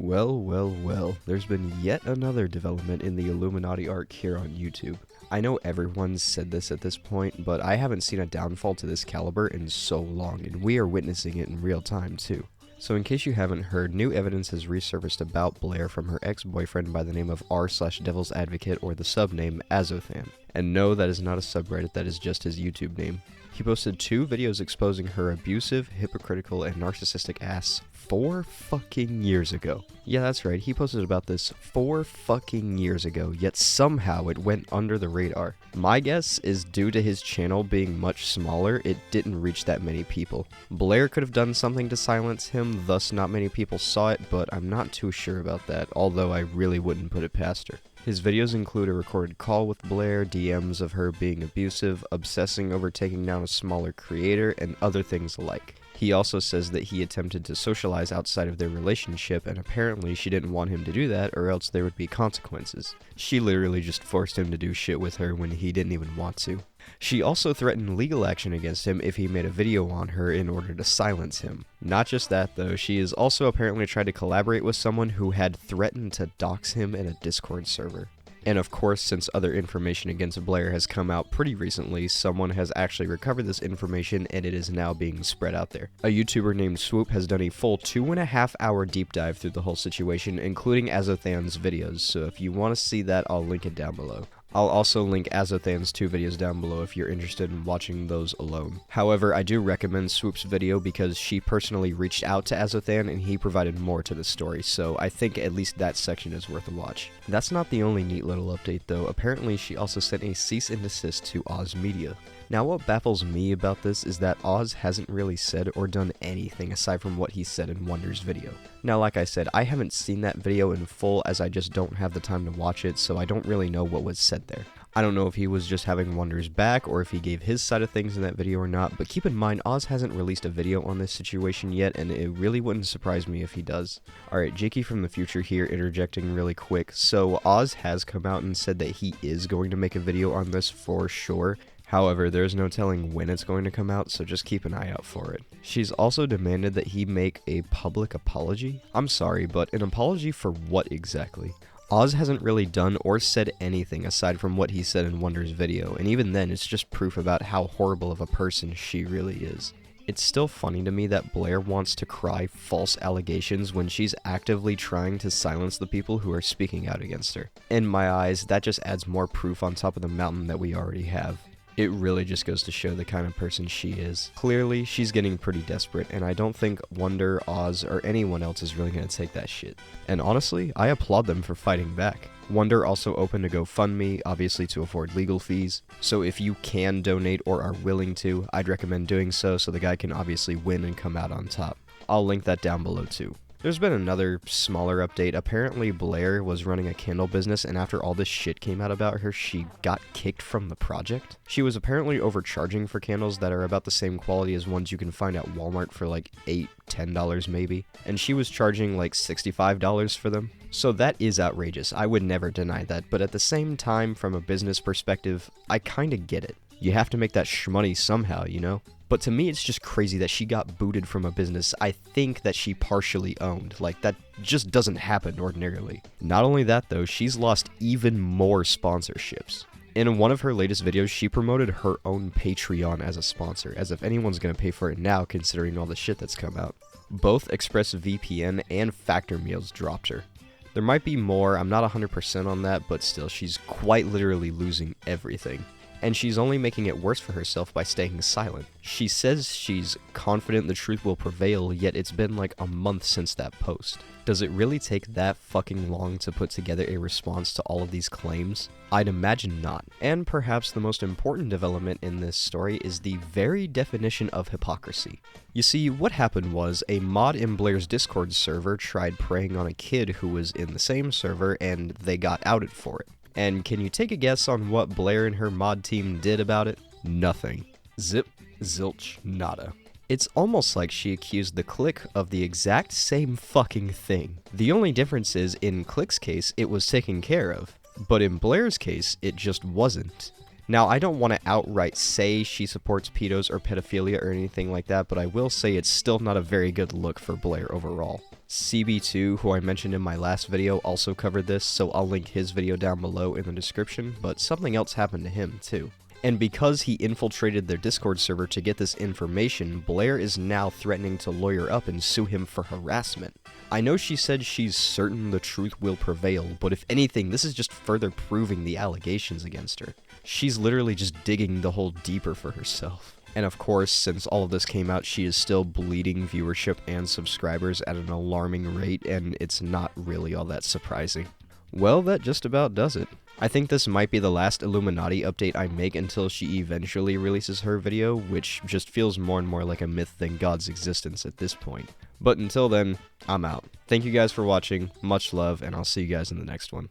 Well, there's been yet another development in the Illuminati arc here on YouTube. I know everyone's said this at this point, but I haven't seen a downfall to this caliber in so long, and we are witnessing it in real time too. So in case you haven't heard, new evidence has resurfaced about Blair from her ex-boyfriend by the name of r/Devil's Advocate, or the subname Azothan. And no, that is not a subreddit, that is just his YouTube name. He posted 2 videos exposing her abusive, hypocritical, and narcissistic ass 4 fucking years ago. Yeah, that's right, he posted about this 4 fucking years ago, yet somehow it went under the radar. My guess is due to his channel being much smaller, it didn't reach that many people. Blair could have done something to silence him, thus not many people saw it, but I'm not too sure about that, although I really wouldn't put it past her. His videos include a recorded call with Blair, DMs of her being abusive, obsessing over taking down a smaller creator, and other things alike. He also says that he attempted to socialize outside of their relationship, and apparently she didn't want him to do that or else there would be consequences. She literally just forced him to do shit with her when he didn't even want to. She also threatened legal action against him if he made a video on her in order to silence him. Not just that though, she has also apparently tried to collaborate with someone who had threatened to dox him in a Discord server. And of course, since other information against Blair has come out pretty recently, someone has actually recovered this information and it is now being spread out there. A YouTuber named Swoop has done a full 2.5 hour deep dive through the whole situation, including Azothan's videos, so if you want to see that, I'll link it down below. I'll also link Azothan's 2 videos down below if you're interested in watching those alone. However, I do recommend Swoop's video because she personally reached out to Azothan and he provided more to the story, so I think at least that section is worth a watch. That's not the only neat little update though. Apparently she also sent a cease and desist to Oz Media. Now what baffles me about this is that Oz hasn't really said or done anything aside from what he said in Wonder's video. Now like I said, I haven't seen that video in full as I just don't have the time to watch it, so I don't really know what was said there. I don't know if he was just having Wonder's back or if he gave his side of things in that video or not, but keep in mind Oz hasn't released a video on this situation yet and it really wouldn't surprise me if he does. Alright, Jakey from the future here interjecting really quick. So Oz has come out and said that he is going to make a video on this for sure. However, there's no telling when it's going to come out, so just keep an eye out for it. She's also demanded that he make a public apology. I'm sorry, but an apology for what exactly? Oz hasn't really done or said anything aside from what he said in Wonder's video, and even then it's just proof about how horrible of a person she really is. It's still funny to me that Blair wants to cry false allegations when she's actively trying to silence the people who are speaking out against her. In my eyes, that just adds more proof on top of the mountain that we already have. It really just goes to show the kind of person she is. Clearly, she's getting pretty desperate, and I don't think Wonder, Oz, or anyone else is really going to take that shit. And honestly, I applaud them for fighting back. Wonder also opened a GoFundMe, obviously to afford legal fees, so if you can donate or are willing to, I'd recommend doing so the guy can obviously win and come out on top. I'll link that down below too. There's been another smaller update. Apparently Blair was running a candle business and after all this shit came out about her, she got kicked from the project. She was apparently overcharging for candles that are about the same quality as ones you can find at Walmart for like $8, $10 maybe. And she was charging like $65 for them. So that is outrageous. I would never deny that. But at the same time, from a business perspective, I kinda get it. You have to make that shmoney somehow, you know? But to me, it's just crazy that she got booted from a business I think that she partially owned. Like, that just doesn't happen ordinarily. Not only that, though, she's lost even more sponsorships. In one of her latest videos, she promoted her own Patreon as a sponsor, as if anyone's gonna pay for it now considering all the shit that's come out. Both ExpressVPN and Factor Meals dropped her. There might be more, I'm not 100% on that, but still, she's quite literally losing everything. And she's only making it worse for herself by staying silent. She says she's confident the truth will prevail, yet it's been like a month since that post. Does it really take that fucking long to put together a response to all of these claims? I'd imagine not. And perhaps the most important development in this story is the very definition of hypocrisy. You see, what happened was a mod in Blair's Discord server tried preying on a kid who was in the same server and they got outed for it. And can you take a guess on what Blair and her mod team did about it? Nothing. Zip, zilch, nada. It's almost like she accused the Click of the exact same fucking thing. The only difference is, in Click's case, it was taken care of. But in Blair's case, it just wasn't. Now, I don't want to outright say she supports pedos or pedophilia or anything like that, but I will say it's still not a very good look for Blair overall. CB2, who I mentioned in my last video, also covered this, so I'll link his video down below in the description, but something else happened to him too. And because he infiltrated their Discord server to get this information, Blair is now threatening to lawyer up and sue him for harassment. I know she said she's certain the truth will prevail, but if anything, this is just further proving the allegations against her. She's literally just digging the hole deeper for herself. And of course, since all of this came out, she is still bleeding viewership and subscribers at an alarming rate, and it's not really all that surprising. Well, that just about does it. I think this might be the last Illuminati update I make until she eventually releases her video, which just feels more and more like a myth than God's existence at this point. But until then, I'm out. Thank you guys for watching, much love, and I'll see you guys in the next one.